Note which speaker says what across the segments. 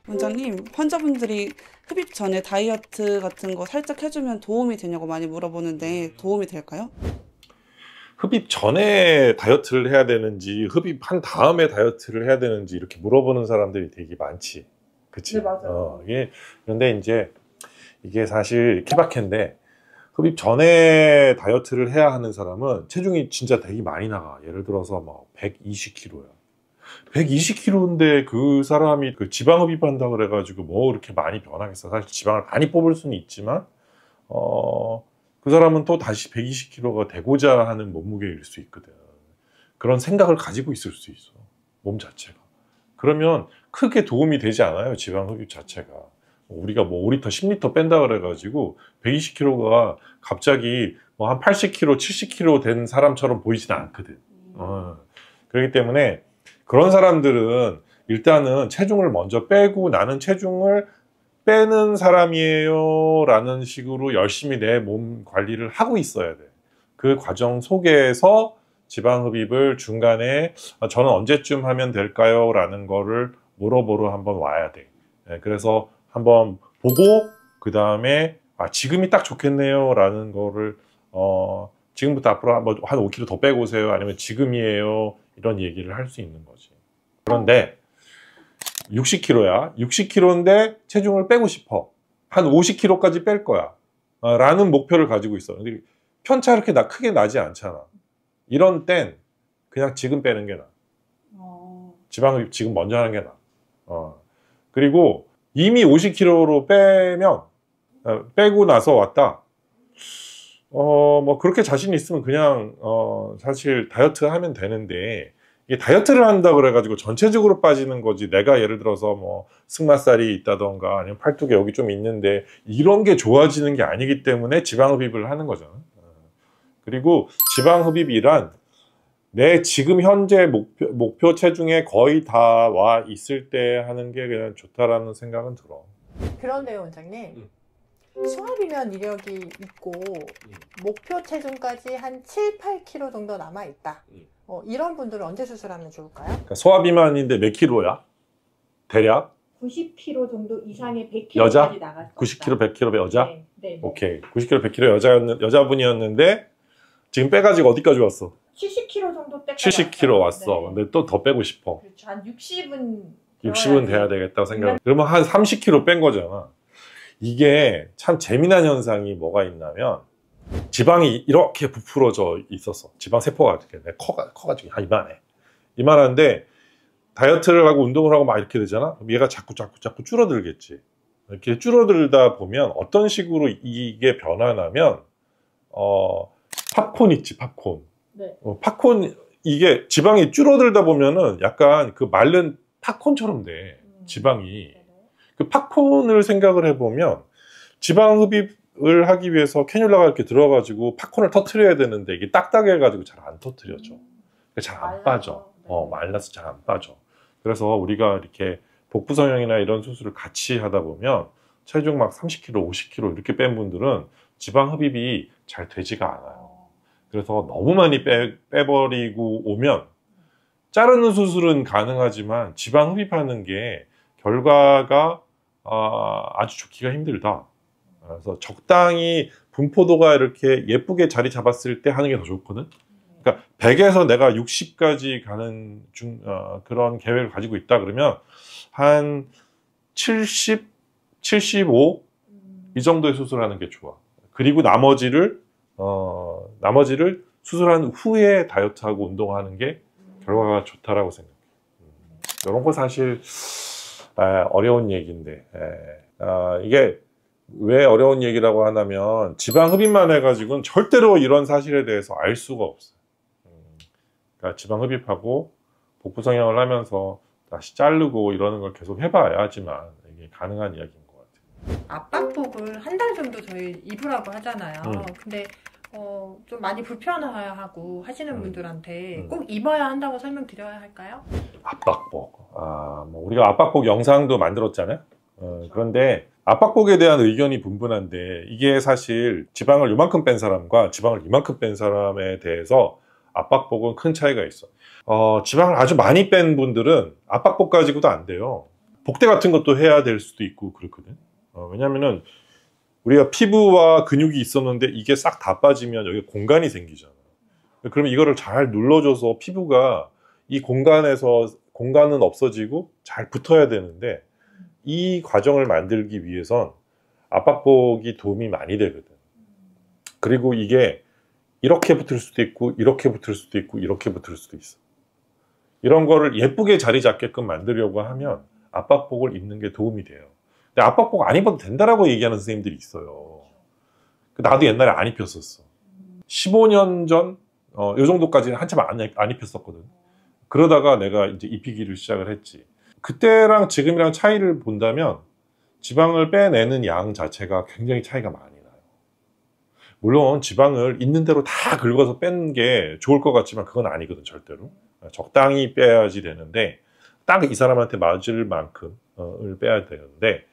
Speaker 1: 원장님, 환자분들이 흡입 전에 다이어트 같은 거 살짝 해주면 도움이 되냐고 많이 물어보는데 도움이 될까요?
Speaker 2: 흡입 전에 다이어트를 해야 되는지 흡입한 다음에 다이어트를 해야 되는지 이렇게 물어보는 사람들이 되게 많지. 그치?
Speaker 1: 네, 맞아요.
Speaker 2: 그런데 이제 이게 사실 케바케인데, 흡입 전에 다이어트를 해야 하는 사람은 체중이 진짜 되게 많이 나가. 예를 들어서 뭐 120kg야. 120kg인데 그 사람이 그 지방 흡입한다 그래가지고 뭐 이렇게 많이 변하겠어. 사실 지방을 많이 뽑을 수는 있지만, 그 사람은 또 다시 120kg가 되고자 하는 몸무게일 수 있거든. 그런 생각을 가지고 있을 수 있어, 몸 자체가. 그러면 크게 도움이 되지 않아요, 지방 흡입 자체가. 우리가 뭐 5리터, 10리터 뺀다 그래가지고 120kg가 갑자기 뭐 한 80kg, 70kg 된 사람처럼 보이지는 않거든. 그렇기 때문에 그런 사람들은 일단은 체중을 먼저 빼고, 나는 체중을 빼는 사람이에요 라는 식으로 열심히 내 몸 관리를 하고 있어야 돼. 그 과정 속에서 지방 흡입을 중간에 저는 언제쯤 하면 될까요? 라는 거를 물어보러 한번 와야 돼. 그래서 한번 보고 그 다음에 지금이 딱 좋겠네요 라는 거를 지금부터 앞으로 한 5kg 더 빼고 오세요, 아니면 지금이에요, 이런 얘기를 할 수 있는 거지. 그런데 60kg야. 60kg인데 체중을 빼고 싶어. 한 50kg까지 뺄 거야. 라는 목표를 가지고 있어. 근데 편차 그렇게 크게 나지 않잖아. 이런 땐 그냥 지금 빼는 게 나아. 지방을 지금 먼저 하는 게 나아. 그리고 이미 50kg로 빼면, 빼고 나서 왔다. 뭐 그렇게 자신 있으면 그냥 사실 다이어트 하면 되는데, 이게 다이어트를 한다 그래가지고 전체적으로 빠지는 거지, 내가 예를 들어서 뭐 승마살이 있다던가 아니면 팔뚝에 여기 좀 있는데 이런 게 좋아지는 게 아니기 때문에 지방 흡입을 하는 거잖아. 그리고 지방 흡입이란 내 지금 현재 목표 체중에 거의 다 와 있을 때 하는 게 그냥 좋다라는 생각은 들어.
Speaker 3: 그런데요, 원장님. 소화비면 이력이 있고 목표 체중까지 한 7, 8kg 정도 남아있다. 이런 분들은 언제 수술하면 좋을까요?
Speaker 2: 그러니까 소화비만인데 몇 킬로야? 대략?
Speaker 4: 90kg 정도 이상의 100kg까지
Speaker 2: 여자?
Speaker 4: 나갔었다.
Speaker 2: 90kg, 100kg 여자?
Speaker 4: 네, 네.
Speaker 2: 오케이. 90kg, 100kg 여자분이었는데 지금 빼가지고 어디까지 왔어?
Speaker 4: 70kg 정도 때까지
Speaker 2: 70kg 왔어.
Speaker 4: 네.
Speaker 2: 근데 또 더 빼고 싶어.
Speaker 4: 그렇죠. 한 60은
Speaker 2: 60은 돼야 되겠다고 생각. 그러면 한 30kg 뺀 거잖아. 이게 참 재미난 현상이 뭐가 있냐면, 지방이 이렇게 부풀어져 있었어. 지방 세포가 이렇게 커가지고 이만해. 이만한데 다이어트를 하고 운동을 하고 막 이렇게 되잖아. 그럼 얘가 자꾸 줄어들겠지. 이렇게 줄어들다 보면 어떤 식으로 이게 변화나면, 팝콘 있지, 팝콘.
Speaker 4: 네.
Speaker 2: 팝콘, 이게 지방이 줄어들다 보면은 약간 그 마른 팝콘처럼 돼, 지방이. 그 팝콘을 생각을 해보면, 지방 흡입을 하기 위해서 캐뉼라가 이렇게 들어가지고 팝콘을 터트려야 되는데 이게 딱딱해가지고 잘 안 터트려져. 잘 안 빠져. 말라서 잘 안 빠져. 그래서 우리가 이렇게 복부 성형이나 이런 수술을 같이 하다 보면 체중 막 30kg, 50kg 이렇게 뺀 분들은 지방 흡입이 잘 되지가 않아요. 그래서 너무 많이 빼버리고 오면, 자르는 수술은 가능하지만 지방 흡입하는 게 결과가 아주 좋기가 힘들다. 그래서 적당히 분포도가 이렇게 예쁘게 자리 잡았을 때 하는 게 더 좋거든. 그러니까 100에서 내가 60까지 가는 그런 계획을 가지고 있다 그러면 한 70, 75 이 정도의 수술하는 게 좋아. 그리고 나머지를 수술한 후에 다이어트하고 운동하는 게 결과가 좋다라고 생각해. 이런 거 사실 어려운 얘기인데, 이게 왜 어려운 얘기라고 하냐면, 지방 흡입만 해가지고는 절대로 이런 사실에 대해서 알 수가 없어요. 그러니까 지방 흡입하고 복부 성형을 하면서 다시 자르고 이러는 걸 계속 해봐야지만 이게 가능한 이야기인 것 같아요.
Speaker 3: 압박복을 한 달 정도 저희 입으라고 하잖아요. 근데 좀 많이 불편해하고 하시는 분들한테 꼭 입어야 한다고 설명드려야 할까요?
Speaker 2: 압박복. 뭐 우리가 압박복 영상도 만들었잖아요. 그런데 압박복에 대한 의견이 분분한데, 이게 사실 지방을 요만큼 뺀 사람과 지방을 이만큼 뺀 사람에 대해서 압박복은 큰 차이가 있어. 지방을 아주 많이 뺀 분들은 압박복 가지고도 안 돼요. 복대 같은 것도 해야 될 수도 있고 그렇거든. 왜냐면은 우리가 피부와 근육이 있었는데 이게 싹 다 빠지면 여기 공간이 생기잖아. 그러면 이거를 잘 눌러줘서 피부가 이 공간은 없어지고 잘 붙어야 되는데 이 과정을 만들기 위해선 압박복이 도움이 많이 되거든. 그리고 이게 이렇게 붙을 수도 있고 이렇게 붙을 수도 있고 이렇게 붙을 수도 있어. 이런 거를 예쁘게 자리 잡게끔 만들려고 하면 압박복을 입는 게 도움이 돼요. 근데 압박복 안 입어도 된다라고 얘기하는 선생님들이 있어요. 나도 옛날에 안 입혔었어. 15년 전, 요 정도까지는 한참 안 입혔었거든. 그러다가 내가 이제 입히기를 시작을 했지. 그때랑 지금이랑 차이를 본다면 지방을 빼내는 양 자체가 굉장히 차이가 많이 나요. 물론 지방을 있는 대로 다 긁어서 빼는 게 좋을 것 같지만 그건 아니거든, 절대로. 적당히 빼야지 되는데 딱 이 사람한테 맞을 만큼을 빼야 되는데,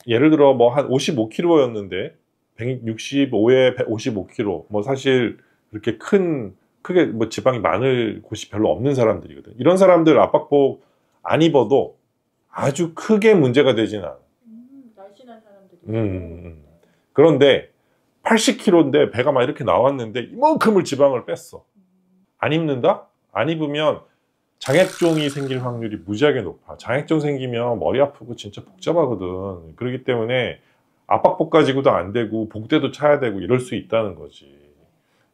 Speaker 2: 예를 들어 뭐 한 55kg였는데 165에 55kg, 뭐 사실 그렇게 크게 뭐 지방이 많을 곳이 별로 없는 사람들이거든. 이런 사람들 압박복 안 입어도 아주 크게 문제가 되진 않아.
Speaker 4: 날씬한 사람들이.
Speaker 2: 그런데 80kg인데 배가 막 이렇게 나왔는데 이만큼을 지방을 뺐어. 안 입는다? 안 입으면 장액종이 생길 확률이 무지하게 높아. 장액종 생기면 머리 아프고 진짜 복잡하거든. 그렇기 때문에 압박복 가지고도 안 되고 복대도 차야 되고 이럴 수 있다는 거지.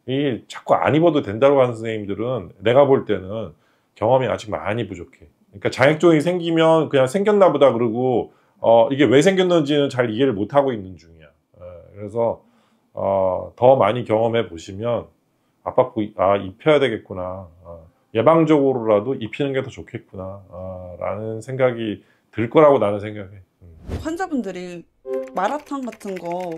Speaker 2: 이 자꾸 안 입어도 된다고 하는 선생님들은 내가 볼 때는 경험이 아직 많이 부족해. 그러니까 장액종이 생기면 그냥 생겼나 보다 그러고 이게 왜 생겼는지는 잘 이해를 못 하고 있는 중이야. 그래서 더 많이 경험해 보시면 압박복 입혀야 되겠구나. 예방적으로라도 입히는 게 더 좋겠구나. 라는 생각이 들 거라고 나는 생각해.
Speaker 1: 환자분들이 마라탕 같은 거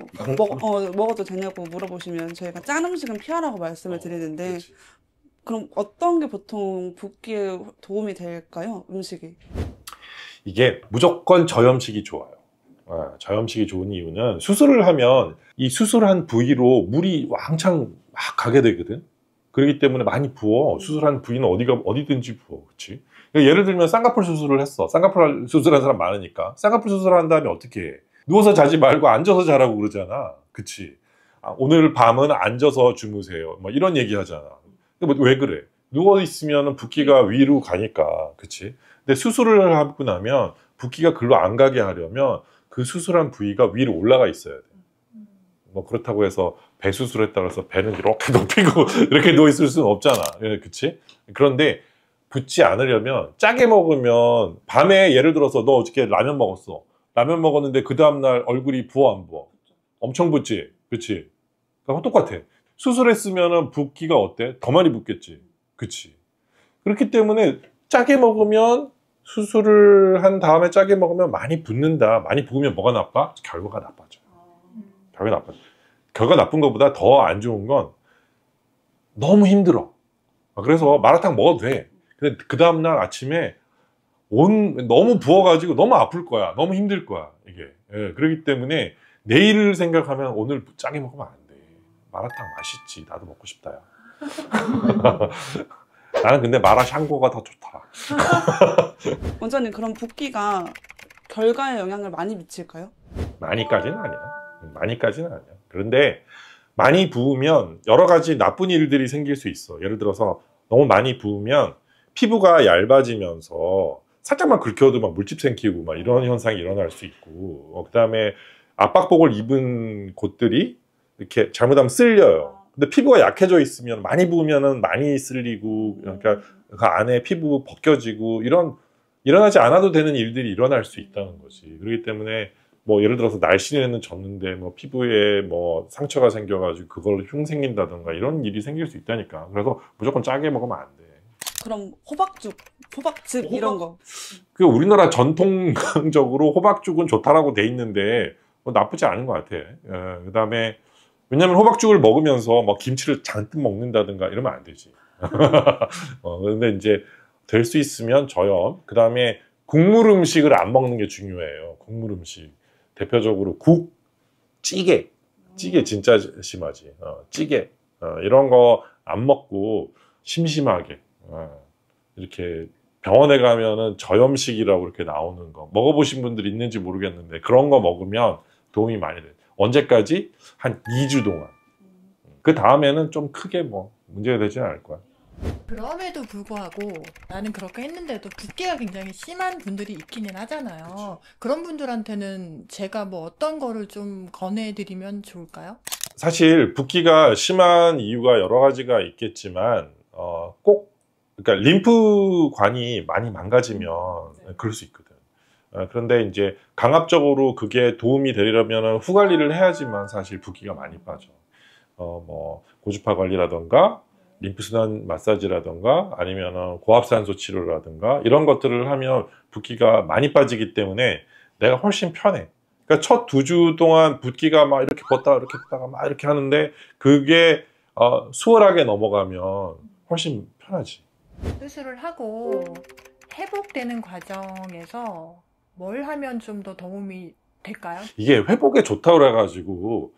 Speaker 1: 먹어도 되냐고 물어보시면 저희가 짠 음식은 피하라고 말씀을 드리는데,
Speaker 2: 그치.
Speaker 1: 그럼 어떤 게 보통 붓기에 도움이 될까요? 음식이.
Speaker 2: 이게 무조건 저염식이 좋아요. 저염식이 좋은 이유는 수술을 하면 이 수술한 부위로 물이 왕창 막 가게 되거든. 그렇기 때문에 많이 부어. 수술한 부위는 어디든지 부어. 그치? 예를 들면 쌍꺼풀 수술을 했어. 쌍꺼풀 수술한 사람 많으니까. 쌍꺼풀 수술한 다음에 어떻게 해? 누워서 자지 말고 앉아서 자라고 그러잖아. 그치? 오늘 밤은 앉아서 주무세요. 뭐 이런 얘기 하잖아. 왜 그래? 누워있으면 붓기가 위로 가니까. 그치? 근데 수술을 하고 나면 붓기가 글로 안 가게 하려면 그 수술한 부위가 위로 올라가 있어야 돼. 뭐 그렇다고 해서 배 수술했다고 해서 배는 이렇게 높이고 이렇게 누워있을 수는 없잖아. 그치? 그런데 붓지 않으려면 짜게 먹으면 밤에 예를 들어서 너 어저께 라면 먹었어. 라면 먹었는데 그 다음날 얼굴이 부어 안 부어? 엄청 붓지? 그치? 그러니까 똑같아. 수술했으면 붓기가 어때? 더 많이 붓겠지? 그치? 그렇기 때문에 짜게 먹으면 수술을 한 다음에 짜게 먹으면 많이 붓는다. 많이 부으면 뭐가 나빠? 결과가 나빠져. 결과가 나빠져. 결과 나쁜 것보다 더 안 좋은 건 너무 힘들어. 그래서 마라탕 먹어도 돼. 근데 그 다음날 아침에 너무 부어가지고 너무 아플 거야. 너무 힘들 거야. 이게. 그렇기 때문에 내일을 생각하면 오늘 짜게 먹으면 안 돼. 마라탕 맛있지. 나도 먹고 싶다. 야. 나는 근데 마라샹궈가 더 좋더라.
Speaker 1: 원장님, 그럼 붓기가 결과에 영향을 많이 미칠까요?
Speaker 2: 많이까지는 아니야. 많이까지는 아니야. 그런데 많이 부으면 여러 가지 나쁜 일들이 생길 수 있어. 예를 들어서 너무 많이 부으면 피부가 얇아지면서 살짝만 긁혀도 막 물집 생기고 막 이런 현상이 일어날 수 있고, 그 다음에 압박복을 입은 곳들이 이렇게 잘못하면 쓸려요. 근데 피부가 약해져 있으면 많이 부으면은 많이 쓸리고, 그러니까 그 안에 피부 벗겨지고 일어나지 않아도 되는 일들이 일어날 수 있다는 거지. 그렇기 때문에 뭐 예를 들어서 날씬에는 졌는데 뭐 피부에 뭐 상처가 생겨가지고 그걸로 흉 생긴다든가 이런 일이 생길 수 있다니까. 그래서 무조건 짜게 먹으면 안 돼. 그럼
Speaker 1: 호박즙 이런 거.
Speaker 2: 그 우리나라 전통적으로 호박죽은 좋다라고 돼 있는데 뭐 나쁘지 않은 것 같아. 그다음에 왜냐면 호박죽을 먹으면서 뭐 김치를 잔뜩 먹는다든가 이러면 안 되지. 그런데 이제 될 수 있으면 저염. 그다음에 국물 음식을 안 먹는 게 중요해요. 국물 음식. 대표적으로 국, 찌개 진짜 심하지. 찌개 이런 거 안 먹고 심심하게 이렇게 병원에 가면은 저염식이라고 이렇게 나오는 거 먹어보신 분들 있는지 모르겠는데 그런 거 먹으면 도움이 많이 돼요. 언제까지? 한 2주 동안. 그 다음에는 좀 크게 뭐 문제가 되지는 않을 거야.
Speaker 3: 그럼에도 불구하고 나는 그렇게 했는데도 붓기가 굉장히 심한 분들이 있기는 하잖아요. 그런 분들한테는 제가 뭐 어떤 거를 좀 권해드리면 좋을까요?
Speaker 2: 사실 붓기가 심한 이유가 여러 가지가 있겠지만 꼭 그러니까 림프관이 많이 망가지면 그럴 수 있거든. 그런데 이제 강압적으로 그게 도움이 되려면 후 관리를 해야지만 사실 붓기가 많이 빠져. 뭐 고주파 관리라던가 림프순환 마사지라던가 아니면 고압산소 치료라던가 이런 것들을 하면 붓기가 많이 빠지기 때문에 내가 훨씬 편해. 그러니까 첫 2주 동안 붓기가 막 이렇게 뻗다가 이렇게 뻗다가 막 이렇게 하는데 그게 수월하게 넘어가면 훨씬 편하지.
Speaker 3: 수술을 하고 회복되는 과정에서 뭘 하면 좀 더 도움이 될까요?
Speaker 2: 이게 회복에 좋다고 그래가지고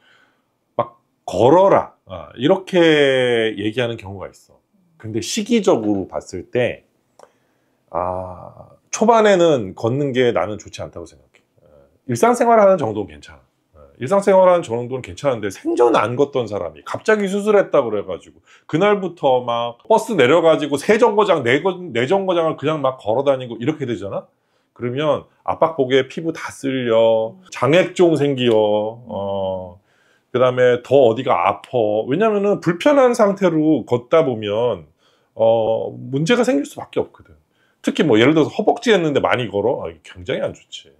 Speaker 2: 막 걸어라 이렇게 얘기하는 경우가 있어. 근데 시기적으로 봤을 때 초반에는 걷는 게 나는 좋지 않다고 생각해. 일상생활하는 정도는 괜찮아. 일상생활하는 정도는 괜찮은데 생전 안 걷던 사람이 갑자기 수술했다고 그래가지고 그날부터 막 버스 내려가지고 세 정거장 네 정거장을 그냥 막 걸어다니고 이렇게 되잖아. 그러면 압박복에 피부 다 쓸려, 장액종 생겨, 그 다음에 더 어디가 아파. 왜냐면은 불편한 상태로 걷다 보면 문제가 생길 수밖에 없거든. 특히 뭐 예를 들어서 허벅지 했는데 많이 걸어, 굉장히 안 좋지.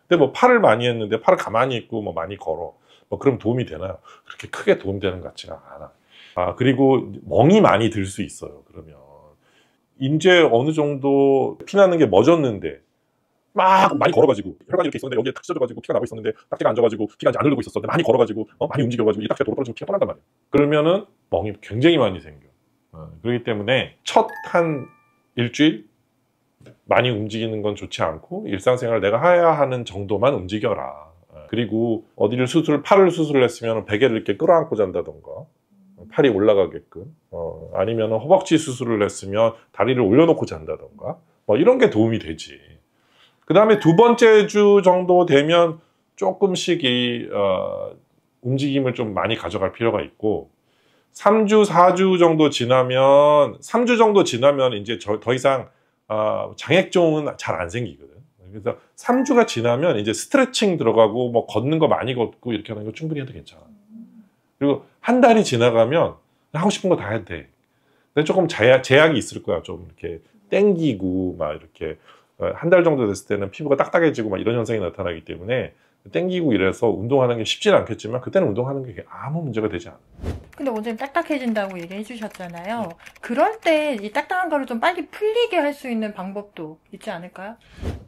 Speaker 2: 근데 뭐 팔을 많이 했는데 팔을 가만히 있고 뭐 많이 걸어, 뭐 그럼 도움이 되나요? 그렇게 크게 도움되는 것 같지가 않아. 그리고 멍이 많이 들 수 있어요. 그러면 이제 어느 정도 피나는 게 멎었는데 막 많이 걸어가지고 혈관이 이렇게 있었는데 여기에 탁 찢어져가지고 피가 나고 있었는데 딱지가 앉아가지고 피가 이제 안 흐르고 있었어. 근데 많이 걸어가지고 많이 움직여가지고 이 딱지가 도로 떨어지면 피가 떠난단 말이야. 그러면은 멍이 굉장히 많이 생겨. 그렇기 때문에 첫 한 일주일 많이 움직이는 건 좋지 않고 일상생활 내가 해야 하는 정도만 움직여라. 그리고 어디를 팔을 수술을 했으면 베개를 이렇게 끌어안고 잔다던가 팔이 올라가게끔, 아니면 허벅지 수술을 했으면 다리를 올려놓고 잔다던가 뭐 이런 게 도움이 되지. 그 다음에 2번째 주 정도 되면 조금씩 움직임을 좀 많이 가져갈 필요가 있고 3주, 4주 정도 지나면 3주 정도 지나면 이제 더 이상 장액종은 잘 안 생기거든. 그래서 3주가 지나면 이제 스트레칭 들어가고 뭐 걷는 거 많이 걷고 이렇게 하는 거 충분히 해도 괜찮아. 그리고 한 달이 지나가면 하고 싶은 거 다 해도 돼. 근데 조금 제약이 있을 거야. 좀 이렇게 땡기고 막 이렇게 한 달 정도 됐을 때는 피부가 딱딱해지고 막 이런 현상이 나타나기 때문에 땡기고 이래서 운동하는 게 쉽지는 않겠지만 그때는 운동하는 게 아무 문제가 되지 않아.
Speaker 3: 근데 원장님 딱딱해진다고 얘기해 주셨잖아요. 그럴 때 이 딱딱한 거를 좀 빨리 풀리게 할 수 있는 방법도 있지 않을까요?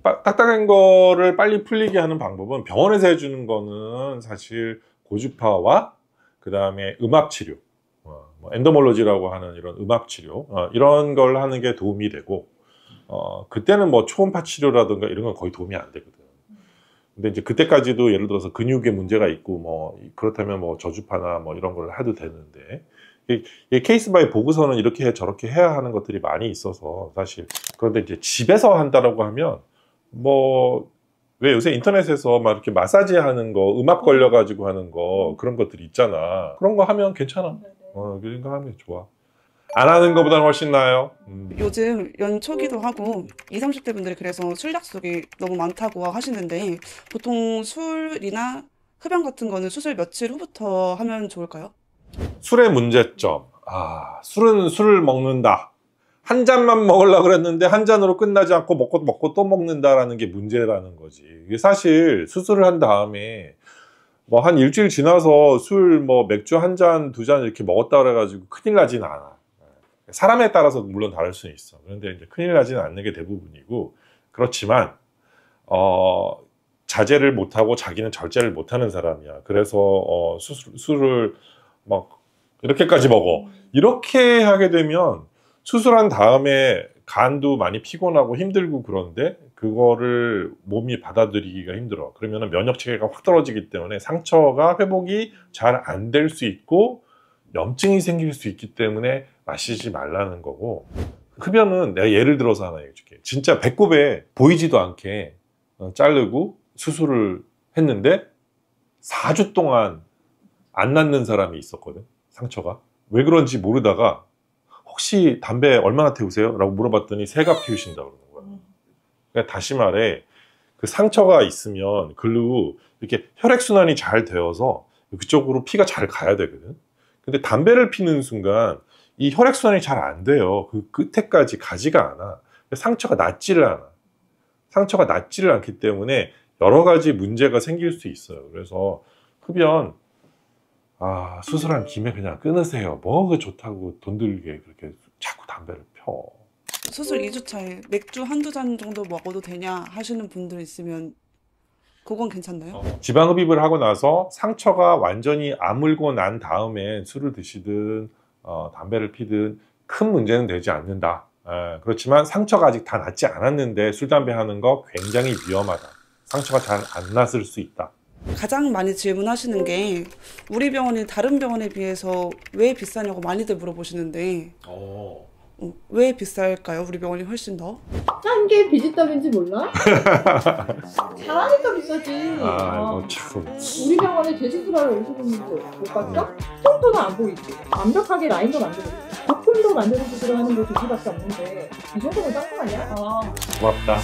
Speaker 2: 딱딱한 거를 빨리 풀리게 하는 방법은 병원에서 해주는 거는 사실 고주파와 그 다음에 음압치료, 뭐 엔도몰로지라고 하는 이런 음압치료, 이런 걸 하는 게 도움이 되고, 그때는 뭐 초음파 치료라든가 이런 건 거의 도움이 안 되거든. 근데 이제 그때까지도 예를 들어서 근육에 문제가 있고 뭐 그렇다면 뭐 저주파나 뭐 이런 걸 해도 되는데, 이 케이스 바이 보고서는 이렇게 저렇게 해야 하는 것들이 많이 있어서 사실. 그런데 이제 집에서 한다라고 하면 뭐 왜 요새 인터넷에서 막 이렇게 마사지 하는 거, 음압 걸려가지고 하는 거, 그런 것들이 있잖아. 그런 거 하면 괜찮아. 그런 거 하면 좋아. 안 하는 것보다는 훨씬 나아요.
Speaker 1: 요즘 연초기도 하고 20, 30대 분들이 그래서 술 약속이 너무 많다고 하시는데 보통 술이나 흡연 같은 거는 수술 며칠 후부터 하면 좋을까요?
Speaker 2: 술의 문제점. 술은 술을 먹는다. 한 잔만 먹으려고 그랬는데 한 잔으로 끝나지 않고 먹고 또 먹는다라는 게 문제라는 거지. 이게 사실 수술을 한 다음에 뭐 한 일주일 지나서 술 뭐 맥주 한 잔, 2잔 이렇게 먹었다 그래가지고 큰일 나진 않아. 사람에 따라서 물론 다를 수는 있어. 그런데 이제 큰일 나지는 않는 게 대부분이고, 그렇지만 자제를 못하고 자기는 절제를 못하는 사람이야. 그래서 술을 막 이렇게까지 먹어. 이렇게 하게 되면 수술한 다음에 간도 많이 피곤하고 힘들고 그런데 그거를 몸이 받아들이기가 힘들어. 그러면 면역 체계가 확 떨어지기 때문에 상처가 회복이 잘 안 될 수 있고 염증이 생길 수 있기 때문에 마시지 말라는 거고, 흡연은 내가 예를 들어서 하나 얘기해줄게. 진짜 배꼽에 보이지도 않게 자르고 수술을 했는데 4주 동안 안 낫는 사람이 있었거든. 상처가. 왜 그런지 모르다가 혹시 담배 얼마나 태우세요? 라고 물어봤더니 3갑 피우신다고 그러는 거야. 그러니까 다시 말해 그 상처가 있으면 글로 이렇게 혈액순환이 잘 되어서 그쪽으로 피가 잘 가야 되거든. 근데 담배를 피는 순간 이 혈액순환이 잘 안 돼요. 그 끝에까지 가지가 않아. 상처가 낫지를 않아. 상처가 낫지를 않기 때문에 여러 가지 문제가 생길 수 있어요. 그래서 흡연 수술한 김에 그냥 끊으세요. 뭐가 좋다고 돈 들게 그렇게 자꾸 담배를 펴.
Speaker 1: 수술 2주차에 맥주 한두 잔 정도 먹어도 되냐 하시는 분들 있으면 그건 괜찮나요?
Speaker 2: 지방흡입을 하고 나서 상처가 완전히 아물고 난 다음에 술을 드시든 담배를 피든 큰 문제는 되지 않는다. 그렇지만 상처가 아직 다 낫지 않았는데 술, 담배 하는 거 굉장히 위험하다. 상처가 잘 안 났을 수 있다.
Speaker 1: 가장 많이 질문하시는 게 우리 병원이 다른 병원에 비해서 왜 비싸냐고 많이들 물어보시는데 왜 비쌀까요? 우리 병원이 훨씬 더?
Speaker 4: 딴 게 비지떡인지 몰라? 잘하니까 비싸지.
Speaker 2: 이거 참.
Speaker 4: 우리 병원에 재수술하러 오시는 분들 못 봤어? 흉터도 안 보이지. 완벽하게 라인도 만들고 거품도 만드는 수술을 하는 거 2주밖에 없는데 이 정도면 싼 거 아니야?
Speaker 2: 고맙다.